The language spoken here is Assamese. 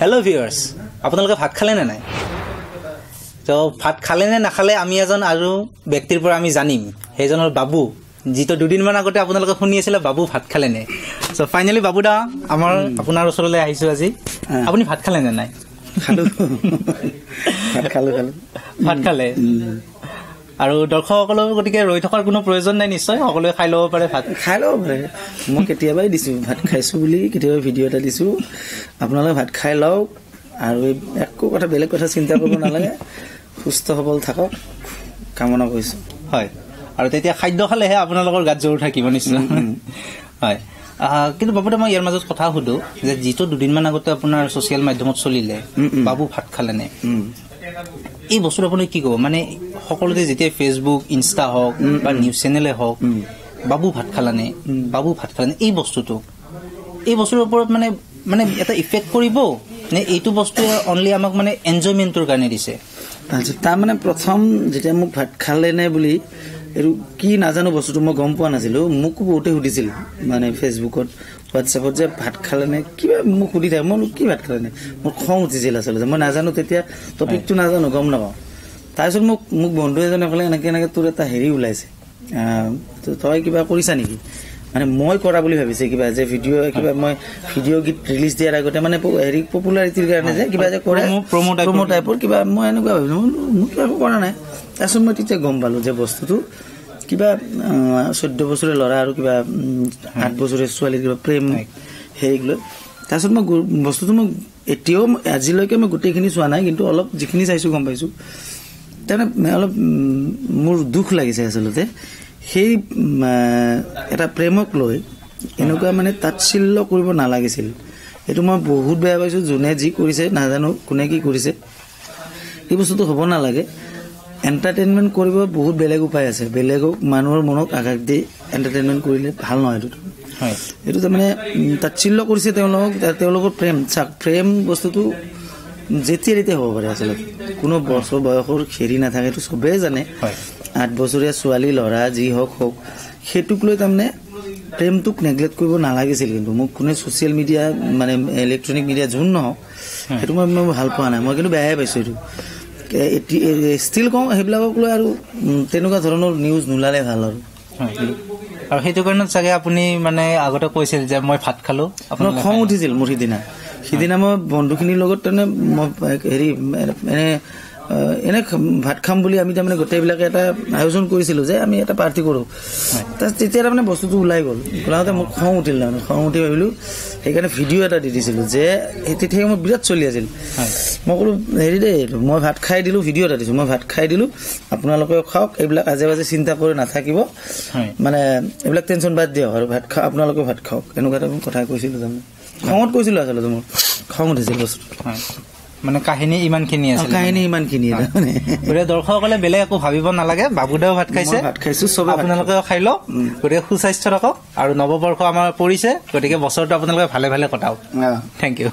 হেল্ল' ভিউয়াৰ্স, আপোনালোকে ভাত খালে নে নাই? তো ভাত খালে নে নাখালে আমি এজন আৰু ব্যক্তিৰ পৰা আমি জানিম, সেইজনৰ বাবু, যিটো দুদিনমান আগতে আপোনালোকে শুনি আছিলে বাবু ভাত খালে নে। চ' ফাইনেলি বাবু দা আপোনাৰ ওচৰলৈ আহিছোঁ আজি। আপুনি ভাত খালে নে নাই? ভাত খালে আৰু দৰ্শকসকলৰ গতিকে ৰৈ থকাৰ কোনো প্ৰয়োজন নাই, নিশ্চয় সকলোৱে খাই ল'ব পাৰে, ভাত খাই ল'ব পাৰে। মই কেতিয়াবাই দিছোঁ ভাত খাইছোঁ বুলি, কেতিয়াবা ভিডিঅ' এটা দিছোঁ, আপোনালোকে ভাত খাই লওক আৰু একো কথা বেলেগ কথা চিন্তা কৰিব নালাগে, সুস্থ সবল থাকক কামনা কৰিছোঁ। হয়, আৰু তেতিয়া খাদ্য খালেহে আপোনালোকৰ গাত জোৰ থাকিব নিশ্চয়। হয়, কিন্তু বাবুদা মই ইয়াৰ মাজত কথা সুধো যে যিটো দুদিনমান আগতে আপোনাৰ ছচিয়েল মাধ্যমত চলিলে বাবু ভাত খালে নে, এই বস্তুটো আপুনি কি ক'ব? মানে সকলোতে যেতিয়া ফেচবুক, ইনষ্টা হওক বা নিউজ চেনেলে হওক, বাবু ভাত খালানে, বাবু ভাত খালানে, এই বস্তুটোৰ ওপৰত মানে এটা ইফেক্ট কৰিব নে এইটো বস্তুৱে অনলি আমাক মানে এনজয়মেণ্টৰ কাৰণে দিছে? তাৰমানে প্ৰথম যেতিয়া মোক ভাত খালে নে বুলি এইটো কি নাজানো বস্তুটো মই গম পোৱা নাছিলোঁ। মোকো বহুতে সুধিছিল মানে ফেচবুকত, হোৱাটছএপত যে ভাত খালে নে, কিবা মোক সুধি থাকে। মই কি ভাত খালে নে, মোৰ খং উঠিছিল আচলতে। মই নাজানো তেতিয়া, টপিকটো নাজানো, গম নাপাওঁ। তাৰপিছত মোক বন্ধু এজনে ক'লে এনেকৈ তোৰ এটা হেৰি ওলাইছে, তই কিবা কৰিছা নেকি? মানে মই কৰা বুলি ভাবিছে কিবা, যে কিবা মই ভিডিঅ' গীত ৰিলিজ দিয়াৰ আগতে মানে হেৰি পপুলাৰিটিৰ কাৰণে যে কিবা যে কৰে প্ৰমো টাইপৰ কিবা, মই এনেকুৱা ভাবিলোঁ। মোক কিবা একো কৰা নাই। তাৰপিছত মই তেতিয়া গম পালোঁ যে বস্তুটো কিবা 14 বছৰীয়া ল'ৰা আৰু কিবা 8 বছৰীয়া ছোৱালীৰ কিবা প্ৰেম হেৰিক লৈ। তাৰপিছত মই বস্তুটো মোক এতিয়াও আজিলৈকে মই গোটেইখিনি চোৱা নাই, কিন্তু অলপ যিখিনি চাইছোঁ গম পাইছোঁ। তাৰমানে অলপ মোৰ দুখ লাগিছে আচলতে, সেই এটা প্ৰেমক লৈ এনেকুৱা মানে তাচ্ছিল্য কৰিব নালাগিছিল। এইটো মই বহুত বেয়া পাইছোঁ। যোনে যি কৰিছে নাজানো, কোনে কি কৰিছে, এই বস্তুটো হ'ব নালাগে। এণ্টাৰটেইনমেণ্ট কৰিব বহুত বেলেগ উপায় আছে, বেলেগক মানুহৰ মনক আঘাত দি এণ্টাৰটেইনমেণ্ট কৰিলে ভাল নহয়। এইটো তাৰমানে তাচ্ছিল্য কৰিছে তেওঁলোকৰ প্ৰেম। চাওক, প্ৰেম বস্তুটো যেতিয়া তেতিয়া হ'ব পাৰে আচলতে, কোনো বছৰ বয়সৰ হেৰি নাথাকে, এইটো চবেই জানে। 8 বছৰীয়া ছোৱালী ল'ৰা যি হওক, সেইটোক লৈ তাৰমানে প্ৰেমটোক নেগলেক্ট কৰিব নালাগিছিল। কিন্তু মোক কোনে ছ'চিয়েল মিডিয়া মানে ইলেক্ট্ৰনিক মিডিয়া যোন নহওক, সেইটো মই ভাল পোৱা নাই। মই কিন্তু বেয়াই পাইছোঁ এইটো। ষ্টিল কওঁ সেইবিলাকক লৈ আৰু তেনেকুৱা ধৰণৰ নিউজ নোলালে ভাল আৰু সেইটো কাৰণত চাগে আপুনি মানে আগতে কৈছিল যে মই ভাত খালোঁ, আপোনাৰ খং উঠিছিল মোৰ সিদিনা মই বন্ধুখিনিৰ লগত তাৰমানে মই হেৰি এনে ভাত খাম বুলি আমি তাৰমানে গোটেইবিলাকে এটা আয়োজন কৰিছিলোঁ যে আমি এটা পাৰ্টি কৰোঁ। তেতিয়া তাৰমানে বস্তুটো ওলাই গ'ল। ওলাওঁতে মোক খং উঠিল, তাৰমানে খং উঠি ভাবিলোঁ, সেইকাৰণে ভিডিঅ' এটা দি দিছিলোঁ যে তেতিয়া মই বিৰাট চলি আছিল। মই ক'লোঁ হেৰি দেই, মই ভাত খাই দিলোঁ, ভিডিঅ' এটা দিছোঁ, মই ভাত খাই দিলোঁ, আপোনালোকেও খাওক, এইবিলাক আজে বাজে চিন্তা কৰি নাথাকিব, মানে এইবিলাক টেনশ্যন বাদ দিয়ক আৰু ভাত খাওক, আপোনালোকেও ভাত খাওক, এনেকুৱা এটা কথা কৈছিলোঁ। তাৰমানে খঙত কৈছিলোঁ আচলতে, মোৰ খং উঠিছিল বস্তুটো। মানে কাহিনী ইমানখিনি আছে, গতিকে দৰ্শকসকলে বেলেগ একো ভাবিব নালাগে। বাবুদাও ভাত খাইছোঁ, চবে আপোনালোকেও খাই লওক। গতিকে সুস্বাস্থ্য ৰাখক, আৰু নৱবৰ্ষ আমাৰ পৰিছে, গতিকে বছৰটো আপোনালোকে ভালে ভালে কটাওক। Thank U.